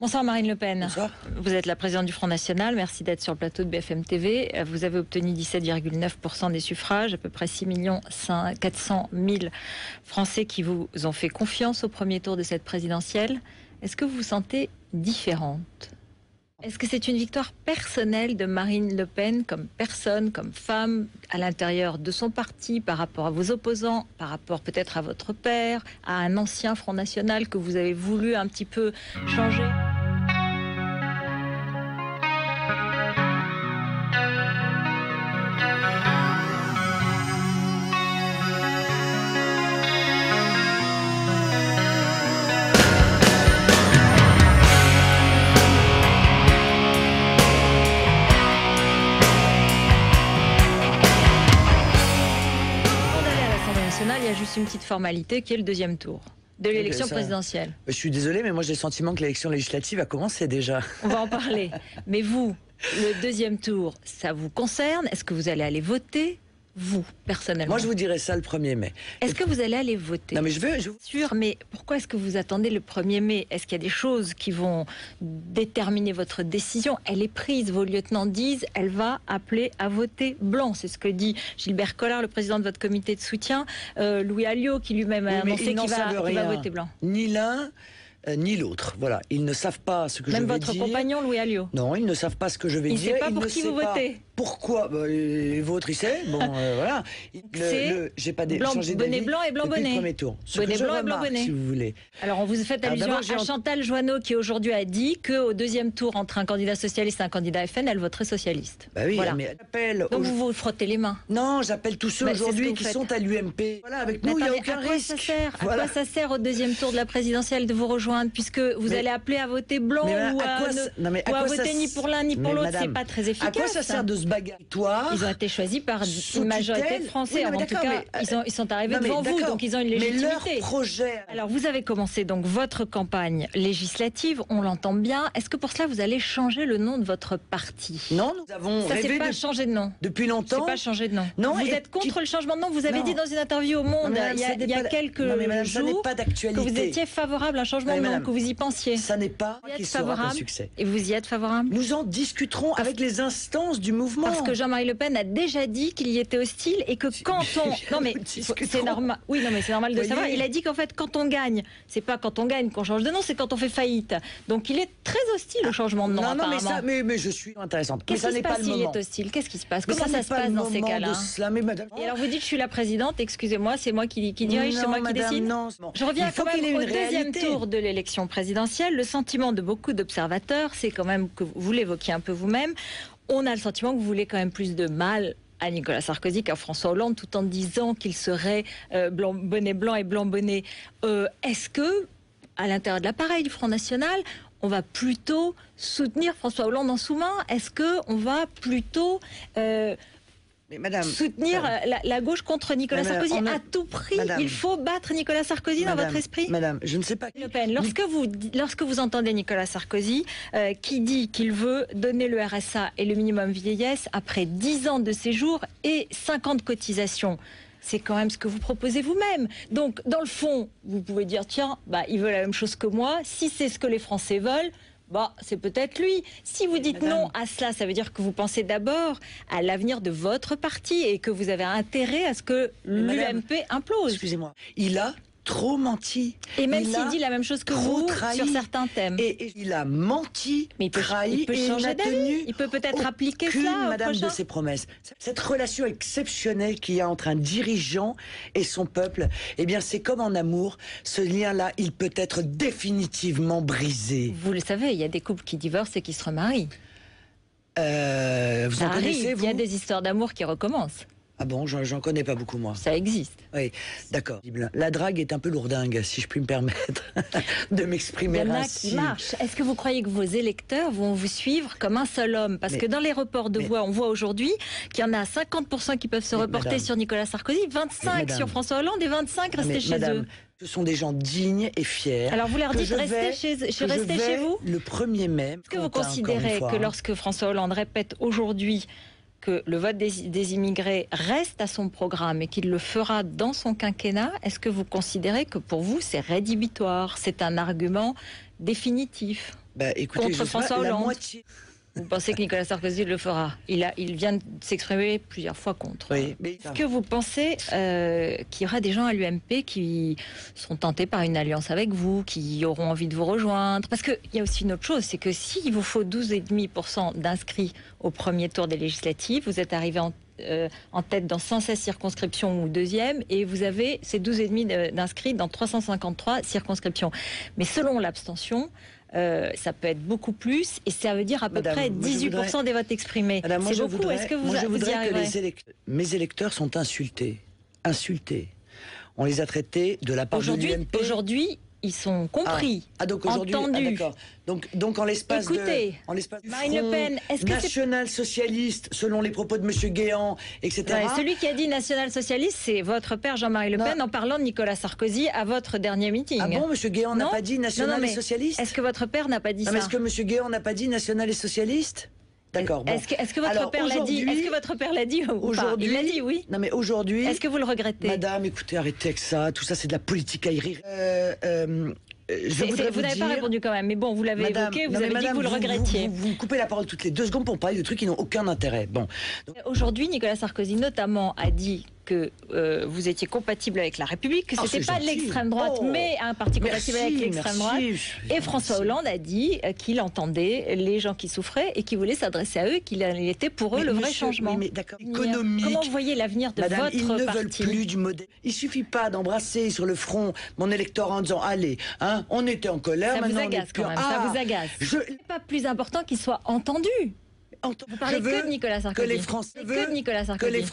Bonsoir Marine Le Pen. Bonsoir. Vous êtes la présidente du Front National, merci d'être sur le plateau de BFM TV. Vous avez obtenu 17,9% des suffrages, à peu près 6 400 000 Français qui vous ont fait confiance au premier tour de cette présidentielle. Est-ce que vous vous sentez différente ? Est-ce que c'est une victoire personnelle de Marine Le Pen comme personne, comme femme, à l'intérieur de son parti, par rapport à vos opposants, par rapport peut-être à votre père, à un ancien Front National que vous avez voulu un petit peu changer ? Il y a juste une petite formalité qui est le deuxième tour de l'élection présidentielle. Je suis désolé, mais moi j'ai le sentiment que l'élection législative a commencé déjà. On va en parler. Mais vous, le deuxième tour, ça vous concerne? Est-ce que vous allez aller voter, vous, personnellement? Moi je vous dirais ça le 1er mai. Est-ce que vous allez aller voter? Non mais je veux... Sûr, mais pourquoi est-ce que vous attendez le 1er mai? Est-ce qu'il y a des choses qui vont déterminer votre décision? Elle est prise, vos lieutenants disent, elle va appeler à voter blanc. C'est ce que dit Gilbert Collard, le président de votre comité de soutien. Louis Alliot, qui lui-même a annoncé qu'il va voter blanc. Ni l'un... ni l'autre, voilà. Ils ne savent pas ce que je vais dire. Même votre compagnon, Louis Alliot. Non, ils ne savent pas ce que je vais dire. Il ne sait pas pour qui vous votez. Pourquoi les vôtres, il sait. Bon, voilà. J'ai pas changé d'avis. Bonnet blanc et blanc bonnet. Premier tour. Bonnet blanc et blanc bonnet. Si vous voulez. Alors, on vous fait allusion à Chantal Joanneau, qui aujourd'hui a dit qu'au deuxième tour, entre un candidat socialiste et un candidat FN, elle voterait socialiste. Bah oui, voilà. mais j'appelle. Donc vous vous frottez les mains. Non, j'appelle tous ceux aujourd'hui qui sont à l'UMP. Voilà, avec nous, il n'y a aucun risque. À quoi ça sert au deuxième tour de la présidentielle de vous rejoindre, puisque vous allez appeler à voter blanc ou à voter ni pour l'un ni pour l'autre? C'est pas très efficace. À quoi ça sert de se bagarrer? Ils ont été choisis par une majorité de Français. En tout cas, ils sont arrivés devant vous, donc ils ont une légitimité. Mais leur projet... Alors, vous avez commencé donc votre campagne législative, on l'entend bien. Est-ce que pour cela, vous allez changer le nom de votre parti? Non, nous avons rêvé... Ça, c'est pas changer de nom. Depuis longtemps. C'est pas changer de nom. Non, vous êtes contre le changement de nom. Vous avez dit dans une interview au Monde, il y a quelques jours, que vous étiez favorable à un changement de nom, que vous y pensiez. Ça n'est pas qui sera un succès. Et vous y êtes favorable? Nous en discuterons avec les instances du mouvement. Parce que Jean-Marie Le Pen a déjà dit qu'il y était hostile et que quand on... Non mais c'est normal. Oui, non mais c'est normal de savoir. Il a dit qu'en fait quand on gagne, c'est pas quand on gagne qu'on change de nom, c'est quand on fait faïte. Donc il est très hostile au changement de nom. Non, mais je suis intéressante. Qu'est-ce qui se passe s'il est hostile? Qu'est-ce qui se passe? Comment ça se passe dans ces cas-là? Et alors vous dites je suis la présidente, excusez-moi, c'est moi qui dirige, c'est moi qui décide. Je reviens quand même au deuxième tour de l'élection présidentielle. Le sentiment de beaucoup d'observateurs, c'est quand même que vous l'évoquiez un peu vous-même. On a le sentiment que vous voulez quand même plus de mal à Nicolas Sarkozy qu'à François Hollande, tout en disant qu'il serait bonnet blanc et blanc bonnet. Est-ce que, à l'intérieur de l'appareil du Front National, on va plutôt soutenir François Hollande en sous-main? Est-ce qu'on va plutôt soutenir la gauche contre Nicolas Sarkozy à tout prix? Il faut battre Nicolas Sarkozy dans votre esprit? Madame, je ne sais pas. Le Pen, lorsque vous entendez Nicolas Sarkozy qui dit qu'il veut donner le RSA et le minimum vieillesse après 10 ans de séjour et 50 cotisations, c'est quand même ce que vous proposez vous-même. Donc, dans le fond, vous pouvez dire, tiens, il veut la même chose que moi. Si c'est ce que les Français veulent, c'est peut-être lui. Si vous dites non à cela, ça veut dire que vous pensez d'abord à l'avenir de votre parti et que vous avez intérêt à ce que l'UMP implose. Excusez-moi. Il a trop menti. Et même s'il dit la même chose que vous sur certains thèmes. Et il a menti, trahi, il peut changer d'avis. Il peut peut-être appliquer cela. Madame, de ses promesses. Cette relation exceptionnelle qu'il y a entre un dirigeant et son peuple, eh bien, c'est comme en amour. Ce lien-là, il peut être définitivement brisé. Vous le savez, il y a des couples qui divorcent et qui se remarient. Vous en connaissez, vous? Il y a des histoires d'amour qui recommencent. Ah bon, j'en connais pas beaucoup, moi. Ça existe. Oui, d'accord. La drague est un peu lourdingue, si je puis me permettre de m'exprimer ainsi. Il y en a qui marchent. Est-ce que vous croyez que vos électeurs vont vous suivre comme un seul homme? Parce que dans les reports de voix, on voit aujourd'hui qu'il y en a 50% qui peuvent se reporter sur Nicolas Sarkozy, 25 sur François Hollande et 25 rester chez eux. Ce sont des gens dignes et fiers. Alors vous leur dites restez chez vous? Le 1er mai. Est-ce que vous considérez que lorsque François Hollande répète aujourd'hui que le vote des immigrés reste à son programme et qu'il le fera dans son quinquennat, est-ce que vous considérez que pour vous c'est rédhibitoire, c'est un argument définitif? écoutez, contre François Hollande. La moitié. Vous pensez que Nicolas Sarkozy le fera? Il vient de s'exprimer plusieurs fois contre. Oui, Est-ce que vous pensez qu'il y aura des gens à l'UMP qui sont tentés par une alliance avec vous, qui auront envie de vous rejoindre? Parce qu'il y a aussi une autre chose, c'est que s'il vous faut 12,5% d'inscrits au premier tour des législatives, vous êtes arrivé en tête dans 116 circonscriptions ou deuxième, et vous avez ces 12,5 d'inscrits dans 353 circonscriptions. Mais selon l'abstention, ça peut être beaucoup plus, et ça veut dire à peu près 18% des votes exprimés. C'est beaucoup. Est-ce que vous y arriverez? Mes électeurs sont insultés. On les a traités de la part de l'UMP. Aujourd'hui, ils sont compris, donc aujourd'hui, entendus. Donc en l'espace Marine Le Pen, est-ce que national-socialiste, selon les propos de M. Guéant, etc. Celui qui a dit national-socialiste, c'est votre père Jean-Marie Le Pen en parlant de Nicolas Sarkozy à votre dernier meeting. Ah bon, M. Guéant n'a pas dit national et socialiste? Est-ce que votre père n'a pas dit ça? Est-ce que M. Guéant n'a pas dit national et socialiste? D'accord. Bon. Est-ce que votre père l'a dit? Est-ce que votre père l'a dit aujourd'hui? Il l'a dit, oui. Non, mais aujourd'hui. Est-ce que vous le regrettez? Madame, écoutez, arrêtez avec ça. Tout ça, c'est de la politique aérienne. Vous n'avez pas répondu quand même, mais bon, vous l'avez évoqué, vous avez dit que vous le regrettiez. Vous coupez la parole toutes les 2 secondes pour parler de trucs qui n'ont aucun intérêt. Bon. Aujourd'hui, Nicolas Sarkozy notamment a dit que vous étiez compatible avec La République, que c'était pas de l'extrême droite, mais un parti compatible avec l'extrême droite. Et François Hollande a dit qu'il entendait les gens qui souffraient et qu'il voulait s'adresser à eux, qu'il était pour eux le vrai changement. Oui, mais d'accord. Économique. Comment vous voyez l'avenir de votre parti? Ils ne veulent plus du modèle. Il suffit pas d'embrasser sur le front mon électorat en disant allez, on était en colère. Ça vous agace quand même. Ça vous agace. C'est pas plus important qu'il soit entendu. Vous parlez que de Nicolas Sarkozy. Que les Français que de Nicolas Sarkozy.